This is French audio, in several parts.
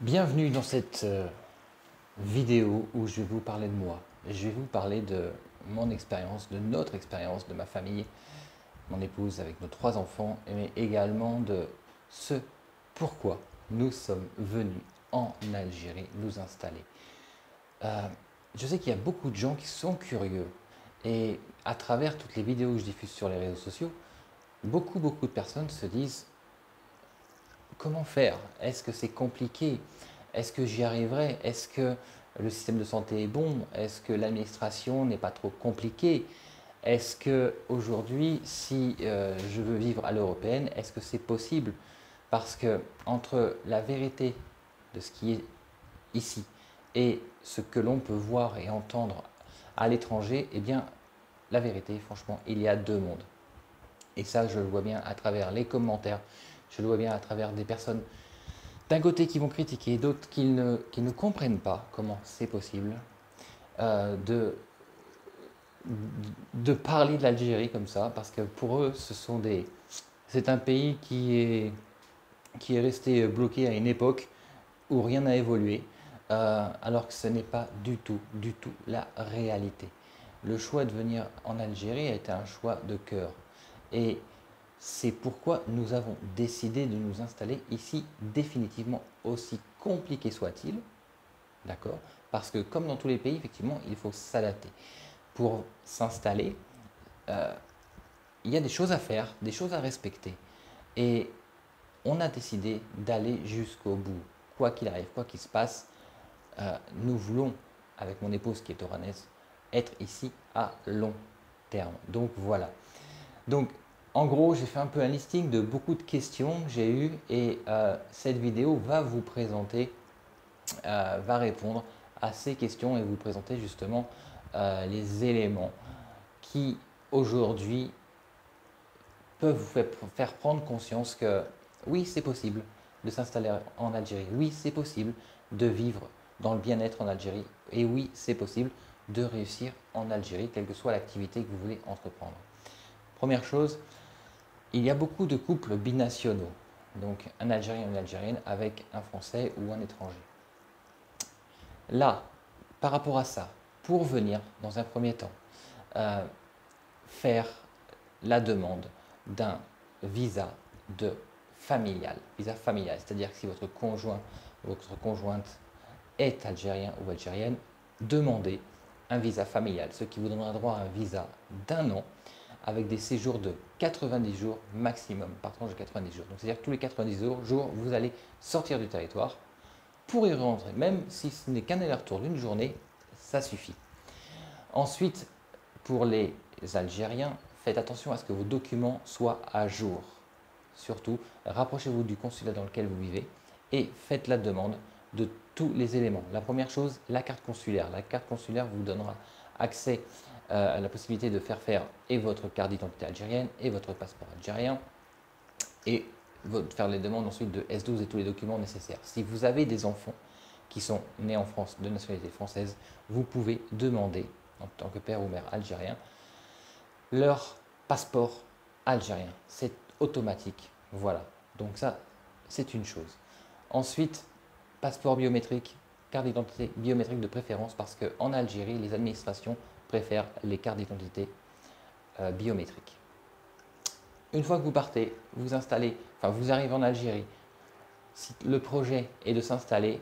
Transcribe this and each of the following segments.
Bienvenue dans cette vidéo où je vais vous parler de moi. Je vais vous parler de mon expérience, de notre expérience, de ma famille, mon épouse avec nos 3 enfants, mais également de ce pourquoi nous sommes venus en Algérie nous installer. Je sais qu'il y a beaucoup de gens qui sont curieux et à travers toutes les vidéos que je diffuse sur les réseaux sociaux, beaucoup de personnes se disent: comment faire? Est-ce que c'est compliqué? Est-ce que j'y arriverai? Est-ce que le système de santé est bon? Est-ce que l'administration n'est pas trop compliquée? Est-ce que aujourd'hui, si je veux vivre à l'européenne, est-ce que c'est possible? Parce que entre la vérité de ce qui est ici et ce que l'on peut voir et entendre à l'étranger, eh bien, la vérité, franchement, il y a 2 mondes. Et ça, je le vois bien à travers les commentaires, je le vois bien à travers des personnes d'un côté qui vont critiquer, d'autres qui ne comprennent pas comment c'est possible euh, de, de parler de l'Algérie comme ça, parce que pour eux, c'est un pays qui est resté bloqué à une époque où rien n'a évolué, alors que ce n'est pas du tout la réalité. Le choix de venir en Algérie a été un choix de cœur. Et c'est pourquoi nous avons décidé de nous installer ici définitivement, aussi compliqué soit-il, d'accord? Parce que comme dans tous les pays, effectivement, il faut s'adapter. Pour s'installer, il y a des choses à faire, des choses à respecter. Et on a décidé d'aller jusqu'au bout. Quoi qu'il arrive, quoi qu'il se passe, nous voulons, avec mon épouse qui est oranaise, être ici à long terme. Donc voilà. Donc en gros, j'ai fait un peu un listing de beaucoup de questions que j'ai eues et cette vidéo va vous présenter, va répondre à ces questions et vous présenter justement les éléments qui aujourd'hui peuvent vous faire prendre conscience que oui, c'est possible de s'installer en Algérie, oui, c'est possible de vivre dans le bien-être en Algérie, et oui, c'est possible de réussir en Algérie, quelle que soit l'activité que vous voulez entreprendre. Première chose, il y a beaucoup de couples binationaux, donc un Algérien et une Algérienne avec un Français ou un étranger. Là, par rapport à ça, pour venir dans un premier temps euh, faire la demande d'un visa de visa familial, c'est-à-dire que si votre conjoint ou votre conjointe est algérien ou algérienne, demandez un visa familial, ce qui vous donnera droit à un visa d'1 an avec des séjours de 90 jours maximum, par tranche de 90 jours. Donc c'est-à-dire que tous les 90 jours, vous allez sortir du territoire pour y rentrer, même si ce n'est qu'un aller-retour d'une journée, ça suffit. Ensuite, pour les Algériens, faites attention à ce que vos documents soient à jour. Surtout, rapprochez-vous du consulat dans lequel vous vivez et faites la demande de tous les éléments. La première chose, la carte consulaire. La carte consulaire vous donnera accès à la possibilité de faire et votre carte d'identité algérienne et votre passeport algérien et faire les demandes ensuite de S12 et tous les documents nécessaires. Si vous avez des enfants qui sont nés en France de nationalité française, vous pouvez demander, en tant que père ou mère algérien, leur passeport algérien. C'est automatique. Voilà. Donc ça, c'est une chose. Ensuite, passeport biométrique, carte d'identité biométrique de préférence, parce qu'en Algérie, les administrations préfèrent les cartes d'identité biométriques. Une fois que vous partez, vous installez, enfin vous arrivez en Algérie, si le projet est de s'installer,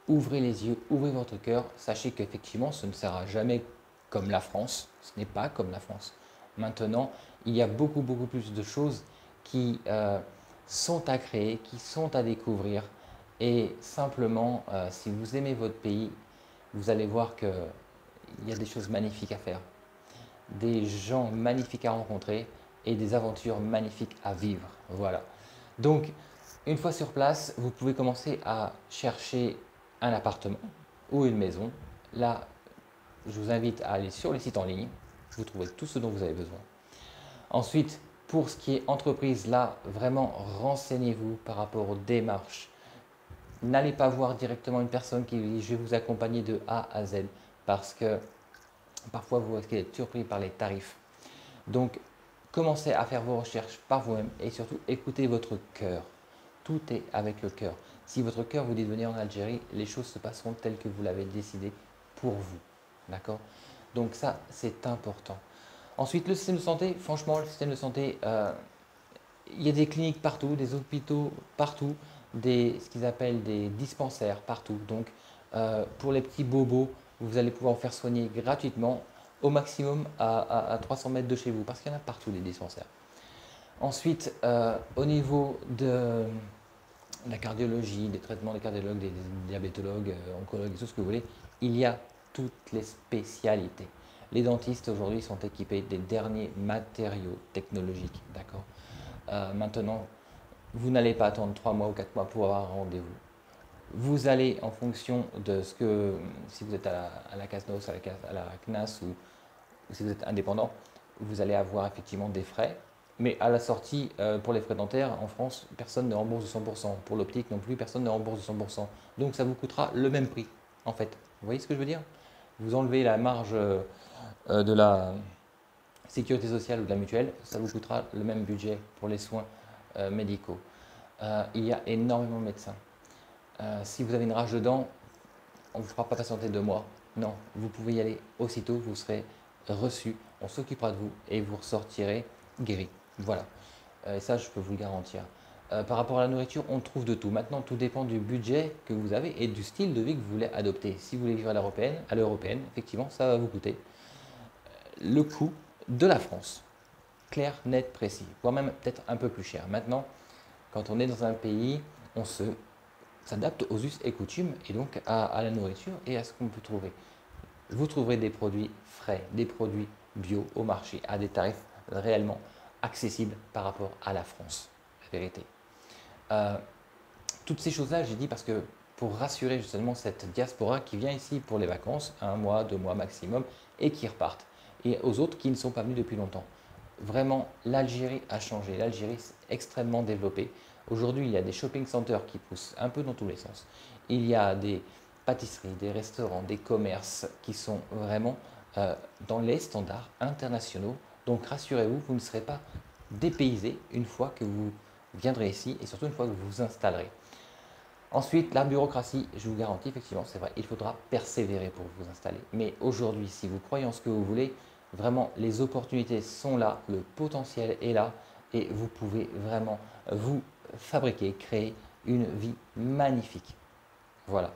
ouvrez les yeux, ouvrez votre cœur, sachez qu'effectivement ce ne sera jamais comme la France, ce n'est pas comme la France. Maintenant, il y a beaucoup plus de choses qui sont à créer, qui sont à découvrir et simplement, si vous aimez votre pays, vous allez voir qu'il y a des choses magnifiques à faire, des gens magnifiques à rencontrer et des aventures magnifiques à vivre. Voilà. Donc, une fois sur place, vous pouvez commencer à chercher un appartement ou une maison. Là, je vous invite à aller sur les sites en ligne. Vous trouverez tout ce dont vous avez besoin. Ensuite, pour ce qui est entreprise, là, vraiment renseignez-vous par rapport aux démarches. N'allez pas voir directement une personne qui dit je vais vous accompagner de A à Z parce que parfois vous risquez d'être surpris par les tarifs. Donc, commencez à faire vos recherches par vous-même et surtout écoutez votre cœur. Tout est avec le cœur. Si votre cœur vous dit de venir en Algérie, les choses se passeront telles que vous l'avez décidé pour vous. D'accord? Donc ça, c'est important. Ensuite, le système de santé, franchement, le système de santé, il y a des cliniques partout, des hôpitaux partout, ce qu'ils appellent des dispensaires partout. Donc, pour les petits bobos, vous allez pouvoir vous faire soigner gratuitement, au maximum à 300 mètres de chez vous, parce qu'il y en a partout des dispensaires. Ensuite, au niveau de la cardiologie, des traitements des cardiologues, des diabétologues, oncologues, tout ce que vous voulez, il y a toutes les spécialités. Les dentistes aujourd'hui sont équipés des derniers matériaux technologiques, d'accord? Maintenant, vous n'allez pas attendre 3 mois ou 4 mois pour avoir un rendez-vous. Vous allez en fonction de ce que, si vous êtes à la CASNOS, à la CNAS ou si vous êtes indépendant, vous allez avoir effectivement des frais. Mais à la sortie, pour les frais dentaires, en France, personne ne rembourse de 100%. Pour l'optique non plus, personne ne rembourse de 100%. Donc ça vous coûtera le même prix, en fait. Vous voyez ce que je veux dire? Vous enlevez la marge de la sécurité sociale ou de la mutuelle, ça vous coûtera le même budget pour les soins médicaux. Il y a énormément de médecins. Si vous avez une rage de dents, on ne vous fera pas patienter 2 mois. Non, vous pouvez y aller aussitôt, vous serez reçu, on s'occupera de vous et vous ressortirez guéri. Voilà. Et ça, je peux vous le garantir. Par rapport à la nourriture, on trouve de tout. Maintenant, tout dépend du budget que vous avez et du style de vie que vous voulez adopter. Si vous voulez vivre à l'européenne, effectivement, ça va vous coûter le coût de la France. Clair, net, précis, voire même peut-être un peu plus cher. Maintenant, quand on est dans un pays, on s'adapte aux us et coutumes et donc à la nourriture et à ce qu'on peut trouver. Vous trouverez des produits frais, des produits bio au marché à des tarifs réellement accessibles par rapport à la France, la vérité. Toutes ces choses-là, j'ai dit parce que pour rassurer justement cette diaspora qui vient ici pour les vacances, 1 mois, 2 mois maximum, et qui repartent, et aux autres qui ne sont pas venus depuis longtemps. Vraiment, l'Algérie a changé, l'Algérie s'est extrêmement développée. Aujourd'hui, il y a des shopping centers qui poussent un peu dans tous les sens. Il y a des pâtisseries, des restaurants, des commerces qui sont vraiment dans les standards internationaux. Donc rassurez-vous, vous ne serez pas dépaysé une fois que vous viendrez ici et surtout une fois que vous vous installerez. Ensuite, la bureaucratie, je vous garantis, effectivement, c'est vrai, il faudra persévérer pour vous installer. Mais aujourd'hui, si vous croyez en ce que vous voulez, vraiment, les opportunités sont là, le potentiel est là et vous pouvez vraiment vous fabriquer, créer une vie magnifique. Voilà,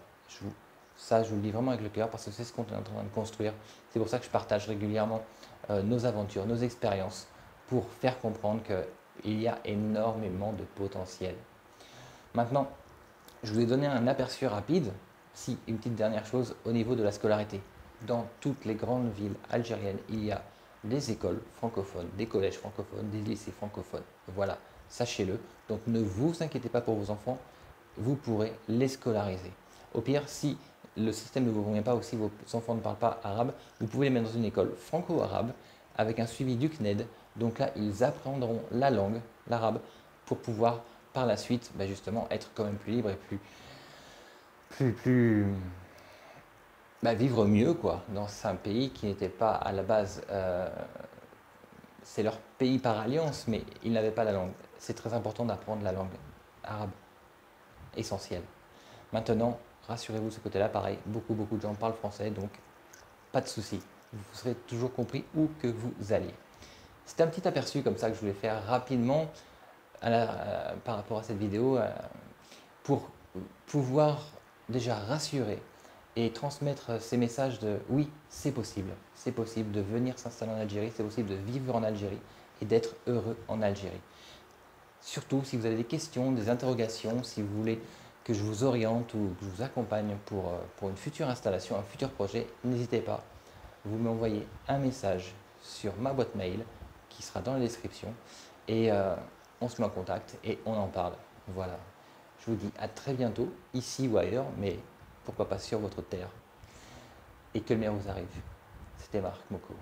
ça je vous le dis vraiment avec le cœur parce que c'est ce qu'on est en train de construire. C'est pour ça que je partage régulièrement nos aventures, nos expériences pour faire comprendre qu'il y a énormément de potentiel. Maintenant, je vous ai donné un aperçu rapide, si une petite dernière chose, au niveau de la scolarité. Dans toutes les grandes villes algériennes, il y a des écoles francophones, des collèges francophones, des lycées francophones. Voilà, sachez-le. Donc ne vous inquiétez pas pour vos enfants, vous pourrez les scolariser. Au pire, si le système ne vous convient pas ou si vos enfants ne parlent pas arabe, vous pouvez les mettre dans une école franco-arabe avec un suivi du CNED. Donc là, ils apprendront la langue, l'arabe, pour pouvoir par la suite, justement, être quand même plus libre et plus vivre mieux quoi, dans un pays qui n'était pas à la base, c'est leur pays par alliance, mais ils n'avaient pas la langue. C'est très important d'apprendre la langue arabe, essentielle. Maintenant, rassurez-vous, ce côté-là, pareil, beaucoup de gens parlent français, donc pas de souci. Vous serez toujours compris où que vous alliez. C'était un petit aperçu comme ça que je voulais faire rapidement par rapport à cette vidéo pour pouvoir déjà rassurer et transmettre ces messages de oui, c'est possible de venir s'installer en Algérie, c'est possible de vivre en Algérie et d'être heureux en Algérie. Surtout si vous avez des questions, des interrogations, si vous voulez que je vous oriente ou que je vous accompagne pour une future installation, un futur projet, n'hésitez pas. Vous m'envoyez un message sur ma boîte mail qui sera dans la description et on se met en contact et on en parle. Voilà. Je vous dis à très bientôt, ici ou ailleurs, mais pourquoi pas sur votre terre. Et que le meilleur vous arrive. C'était Marc Moko.